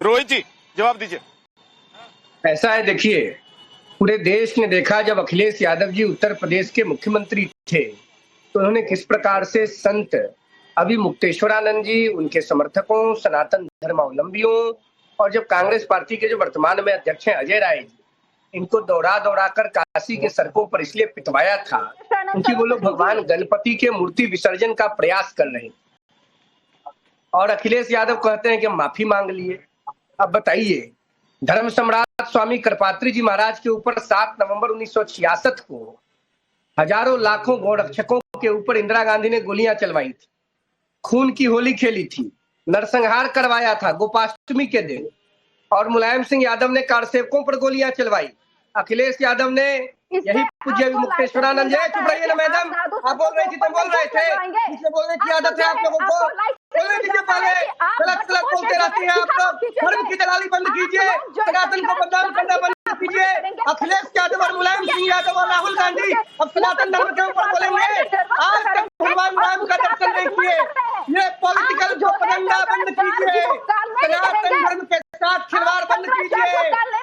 रोहित जी जवाब दीजिए। ऐसा है, देखिए, पूरे देश ने देखा जब अखिलेश यादव जी उत्तर प्रदेश के मुख्यमंत्री थे तो उन्होंने किस प्रकार से संत अभी मुक्तेश्वरानंद जी, उनके समर्थकों, सनातन धर्मावलंबियों और जब कांग्रेस पार्टी के जो वर्तमान में अध्यक्ष हैं अजय राय जी, इनको दौड़ा दौड़ा कर काशी के सड़कों पर इसलिए पिटवाया था क्योंकि वो लोग भगवान गणपति के मूर्ति विसर्जन का प्रयास कर रहे थे। और अखिलेश यादव कहते हैं कि माफी मांग लिए। अब बताइए, धर्म सम्राट स्वामी कृपात्री जी महाराज के ऊपर 7 नवंबर 1966 को हजारों लाखों गौरक्षकों के ऊपर इंदिरा गांधी ने गोलियां चलवाई थी, खून की होली खेली थी, नरसंहार करवाया था गोपाष्टमी के दिन, और मुलायम सिंह यादव ने कारसेवकों पर गोलियां चलवाई। अखिलेश यादव ने यही पूज्य मुक्तेश्वरानंद जी, चुप रहिए ना मैडम, आप बोल रही थी तो बोल रहे थे, इसलिए बोलने की आदत है आप लोगों को। बोलने दीजिए, पहले गलत गलत बोलते रहती हैं आप लोग। धर्म की दलाली बंद कीजिए, सनातन को बदनाम करना बंद कीजिए। अखिलेश यादव और मुलायम सिंह यादव और राहुल गांधी अब सनातन धर्म के ऊपर बोलेंगे। आज तक भगवान राम का दर्शन नहीं किए, ये पॉलिटिकल प्रोपेगेंडा बंद कीजिए, सनातन धर्म के साथ खिलवाड़ बंद कीजिए।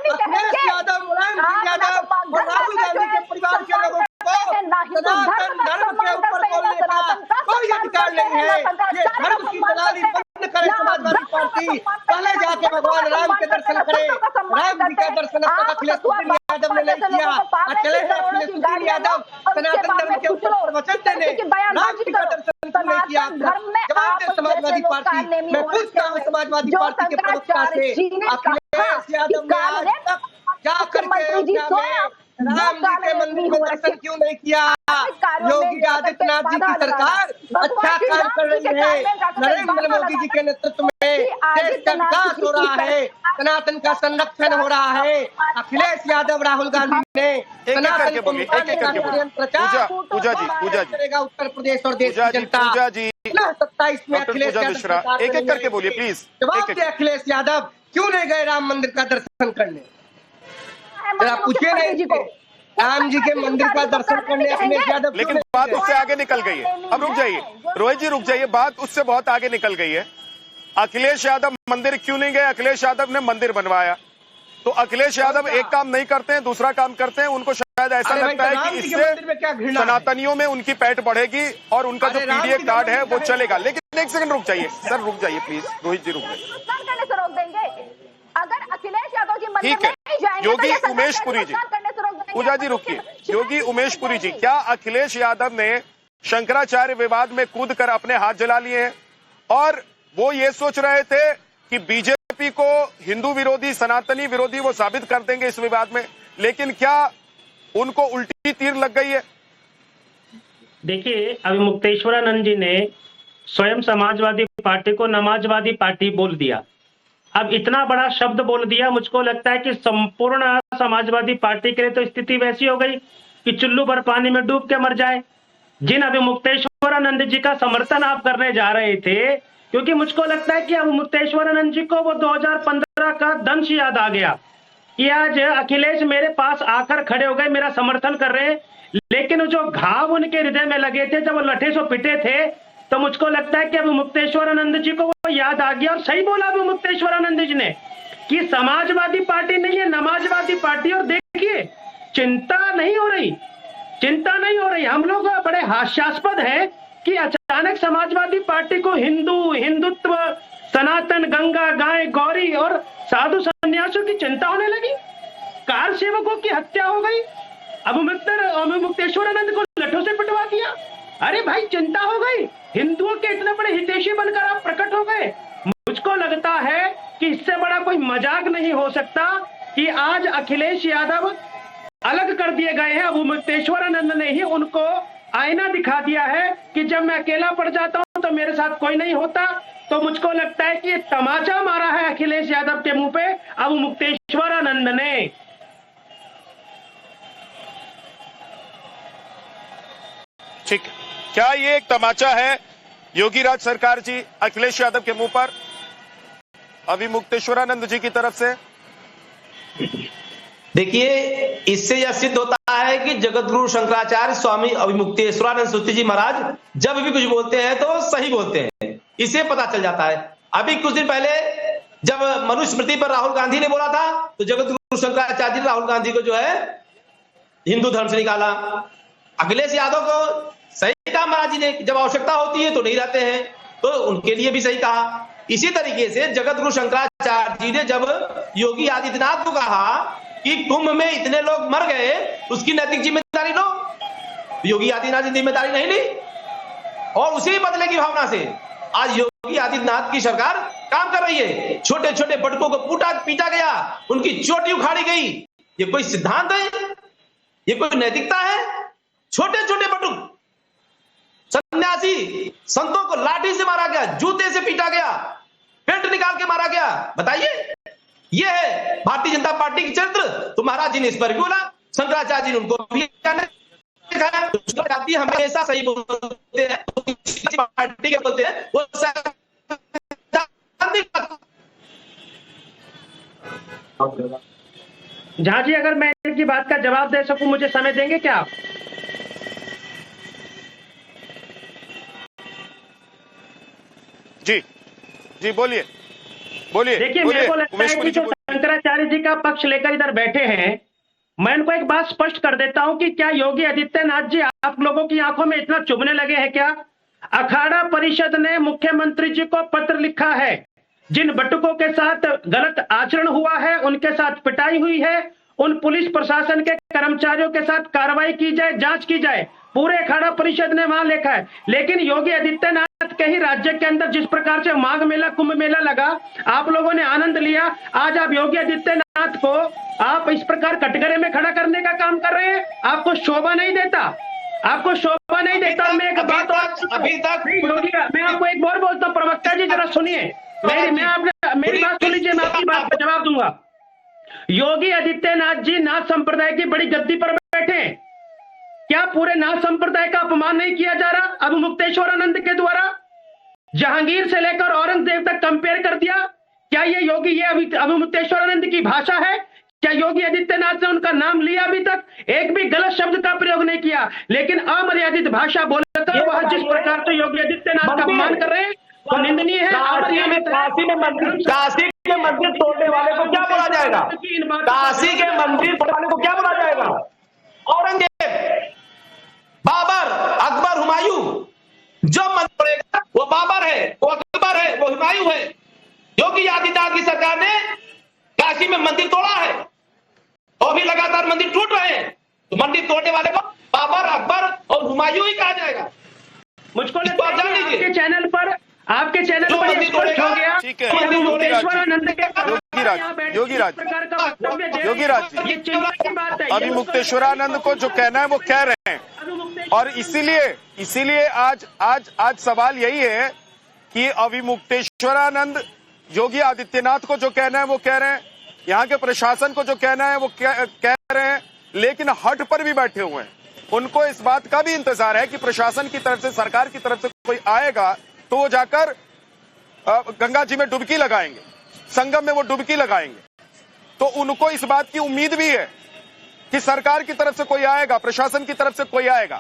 अखिलेश यादव, मुलायम सिंह यादव और राहुल गांधी के परिवार के लोगों को सनातन धर्म के ऊपर बोलने का कोई अधिकार नहीं है। ये धर्म की दलाली बंद करे समाजवादी पार्टी, पहले जाके भगवान राम के दर्शन करे। राम जी का दर्शन अब तक अखिलेश यादव ने नहीं किया। अखिलेश यादव सनातन धर्म के ऊपर प्रवचन देने राम जी का दर्शन नहीं किया। जवाब दे समाजवादी पार्टी। मैं पूछता हूँ समाजवादी पार्टी के प्रवक्ता से, अखिलेश यादव ने आज तक जाकर के अयोध्या में राम जी के मंदिर में दर्शन क्यों नहीं किया? योगी आदित्यनाथ जी की सरकार अच्छा काम कर रही है, नरेंद्र मोदी जी के नेतृत्व में देश का विकास हो रहा है, सनातन का संरक्षण हो रहा है। अखिलेश यादव, राहुल गांधी ने सनातन को करेगा उत्तर प्रदेश और देश की जनता। 27 में अखिलेश यादव एक एक करके बोलिए प्लीज। जवाब दे अखिलेश यादव, क्यों नहीं गए राम मंदिर का दर्शन करने? जरा पूछिए नहीं जी को, राम जी के मंदिर का दर्शन करने अखिलेश यादव। लेकिन बात उससे आगे निकल गई है। अब रुक जाइए रोहित जी, रुक जाइए, बात उससे बहुत आगे निकल गई है। अखिलेश यादव मंदिर क्यों नहीं गए? अखिलेश यादव ने मंदिर बनवाया, तो अखिलेश यादव एक काम नहीं करते हैं दूसरा काम करते हैं। उनको शायद ऐसा लगता है कि इससे सनातनियों में उनकी पैठ बढ़ेगी और उनका जो पीडीए कार्ड है वो चलेगा। लेकिन एक सेकंड रुक जाइए सर, रुक जाइए प्लीज, रोहित जी रुक जाइए। अगर अखिलेश यादव जी ठीक है, योगी उमेश पुरी जी, पूजा जी रुकिए। योगी उमेश पुरी जी, क्या अखिलेश यादव ने शंकराचार्य विवाद में कूद कर अपने हाथ जला लिए हैं और वो ये सोच रहे थे कि बीजेपी को हिंदू विरोधी, सनातनी विरोधी वो साबित कर देंगे इस विवाद में, लेकिन क्या उनको उल्टी तीर लग गई है? देखिए, अभी मुक्तेश्वरानंद जी ने स्वयं समाजवादी पार्टी को नमाजवादी पार्टी बोल दिया। अब इतना बड़ा शब्द बोल दिया, मुझको लगता है कि संपूर्ण समाजवादी पार्टी के लिए तो स्थिति वैसी हो गई कि चुल्लू भर पानी में डूब के मर जाए। जिन अभी मुक्तेश्वरानंद जी का समर्थन आप करने जा रहे थे, क्योंकि मुझको लगता है कि अब मुक्तेश्वरानंद जी को वो 2015 का दंश याद आ गया कि आज अखिलेश मेरे पास आकर खड़े हो गए, मेरा समर्थन कर रहे हैं, लेकिन जो घाव उनके हृदय में लगे थे जब वो लठे से पिटे थे, तो मुझको लगता है कि अभी मुक्तेश्वरानंद जी को वो याद आ गया। और सही बोला अभी मुक्तेश्वरानंद जी ने कि समाजवादी पार्टी नहीं है, नमाजवादी पार्टी। और देखिए, चिंता नहीं हो रही, चिंता नहीं हो रही। हम लोग बड़े हास्यास्पद हैं कि अचानक समाजवादी पार्टी को हिंदुत्व, सनातन, गंगा, गाय, गौरी और साधु सन्यासियों की चिंता होने लगी। कार सेवकों की हत्या हो गई, अब मुक्तेश्वरानंद को लठों से पिटवा दिया। अरे भाई, चिंता हो गई, हिंदुओं के इतने बड़े हितैषी बनकर आप प्रकट हो गए। मुझको लगता है कि इससे बड़ा कोई मजाक नहीं हो सकता कि आज अखिलेश यादव अलग कर दिए गए हैं। अब मुक्तेश्वरानंद ने ही उनको आईना दिखा दिया है कि जब मैं अकेला पड़ जाता हूं तो मेरे साथ कोई नहीं होता। तो मुझको लगता है कि तमाचा मारा है अखिलेश यादव के मुंह पे अब मुक्तेश्वरानंद ने। ठीक, क्या ये एक तमाचा है योगी राज सरकार जी अखिलेश यादव के मुंह पर अभी मुक्तेश्वरानंद जी की तरफ से? देखिए, इससे यह सिद्ध होता है कि जगतगुरु शंकराचार्य स्वामी अभिमुक्तेश्वरानंद सूत्री जी महाराज जब भी कुछ बोलते हैं तो सही बोलते हैं, इसे पता चल जाता है। अभी कुछ दिन पहले जब मनुस्मृति पर राहुल गांधी ने बोला था तो जगत गुरु शंकराचार्य जी ने राहुल गांधी को जो है हिंदू धर्म से निकाला। अखिलेश यादव को सही कहा महाराज जी ने, जब आवश्यकता होती है तो नहीं रहते हैं, तो उनके लिए भी सही कहा। इसी तरीके से जगत गुरु शंकराचार्य जी ने जब योगी आदित्यनाथ को कहा कि कुंभ में इतने लोग मर गए, उसकी नैतिक जिम्मेदारी लो, योगी आदित्यनाथ ने जिम्मेदारी नहीं ली, और उसी बदले की भावना से आज योगी आदित्यनाथ की सरकार काम कर रही है। छोटे छोटे बटुकों को पीटा गया, उनकी चोटी उखाड़ी गई। ये कोई सिद्धांत है? ये कोई नैतिकता है? छोटे छोटे बटुक सन्यासी संतों को लाठी से मारा गया, जूते से पीटा गया, पेट निकाल के मारा गया। बताइए, ये है भारतीय जनता पार्टी की चरित्र। तो महाराज जी ने इस पर भी बोला, शंकराचार्य जी ने उनको भी हमेशा सही बोलते हैं, पार्टी के बोलते हैं वो झा जी, अगर मैं इनकी बात का जवाब दे सकूं, मुझे समय देंगे क्या आप? जी जी, बोलिए बोलिए। देखिए, मेरे को लगता है कि जो जी, शंकराचार्य जी का पक्ष लेकर इधर बैठे हैं, मैं इनको एक बात स्पष्ट कर देता हूं कि क्या योगी आदित्यनाथ जी आप लोगों की आंखों में इतना चुभने लगे हैं क्या? अखाड़ा परिषद ने मुख्यमंत्री जी को पत्र लिखा है, जिन बटुकों के साथ गलत आचरण हुआ है, उनके साथ पिटाई हुई है, उन पुलिस प्रशासन के कर्मचारियों के साथ कार्रवाई की जाए, जांच की जाए, पूरे अखाड़ा परिषद ने वहां लिखा है। लेकिन योगी आदित्यनाथ के ही राज्य के अंदर जिस प्रकार से माघ मेला, कुंभ मेला लगा, आप लोगों ने आनंद लिया, आज आप योगी आदित्यनाथ को आप इस प्रकार कटघरे में खड़ा करने का काम कर रहे हैं। आपको शोभा नहीं देता, आपको शोभा नहीं देता। मैं एक बात अभी तक मैं आपको एक और बोलता हूँ, प्रवक्ता जी जरा सुनिए, मेरी बात सुन लीजिए, मैं आपकी बात का जवाब दूंगा। योगी आदित्यनाथ जी नाथ संप्रदाय की बड़ी गद्दी पर बैठे हैं, क्या पूरे नाथ संप्रदाय का अपमान नहीं किया जा रहा? अब मुक्तेश्वरानंद के द्वारा जहांगीर से लेकर औरंगजेब तक कंपेयर कर दिया। क्या ये योगी, ये अभी मुक्तेश्वरानंद की भाषा है? क्या योगी आदित्यनाथ ने उनका नाम लिया? अभी तक एक भी गलत शब्द का प्रयोग नहीं किया, लेकिन अमर्यादित भाषा बोलकर वह जिस प्रकार से योगी आदित्यनाथ का अपमान कर रहे हैं वो निंदनीय है। काशी के मंदिर तोड़ने वाले को क्या बोला जाएगा? काशी के मंदिर तोड़ने वाले को क्या बोला जाएगा? औरंगजेब, बाबर, अकबर, हुमायूं, जो मंदिर तोड़ेगा वो बाबर है, वो अकबर है, वो हुमायूं है। योगी आदित्यनाथ की सरकार ने काशी में मंदिर तोड़ा है और भी लगातार मंदिर टूट रहे हैं, तो मंदिर तोड़ने वाले को बाबर, अकबर और हुमायूं ही कहा जाएगा। मुझको लगता है आपके चैनल पर स्पष्ट हो गया। ठीक है, योगी राज जी, अभी मुक्तेश्वरानंद को जो कहना है वो कह रहे हैं, और इसीलिए आज सवाल यही है कि अभी मुक्तेश्वरानंद योगी आदित्यनाथ को जो कहना है वो कह रहे हैं, यहाँ के प्रशासन को जो कहना है वो कह रहे हैं, लेकिन हट पर भी बैठे हुए हैं। उनको इस बात का भी इंतजार है कि प्रशासन की तरफ से, सरकार की तरफ से कोई आएगा तो वो जाकर गंगा जी में डुबकी लगाएंगे, संगम में वो डुबकी लगाएंगे। तो उनको इस बात की उम्मीद भी है कि सरकार की तरफ से कोई आएगा, प्रशासन की तरफ से कोई आएगा।